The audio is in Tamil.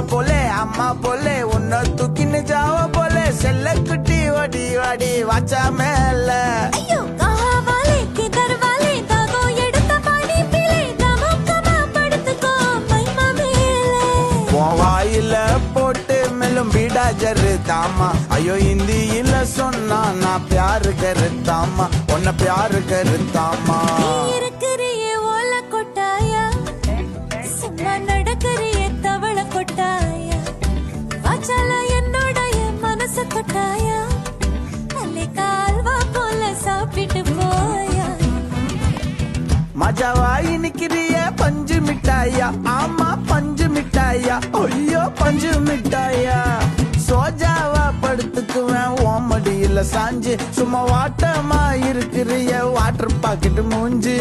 போலே அம்மா போலே உன்ன தூக்கின்னு ஜாவ போலே செல்ல குட்டி ஓடி ஓடி வாச்சா மேல வாயில போட்டு மேலும் பீடா ஜருதாமா ஐயோ ஹிந்தியில சொன்னா நான் பியாரு கருத்தாமா உன்ன பியாரு கருத்தாமா என்னோடைய மனச கொட்டாயா அல்லே கால்வா போல சாப்பிட்டு போயா மஜாவா இனிக்கிறிய பஞ்சு மிட்டாயா ஆமா பஞ்சு மிட்டாயா ஐயோ பஞ்சு மிட்டாயா சோஜாவா படுத்துக்குவேன் ஓமடியில சாஞ்சு சும்மா வாட்டமா இருக்கிறிய வாட்டர் பாக்கெட் மூஞ்சு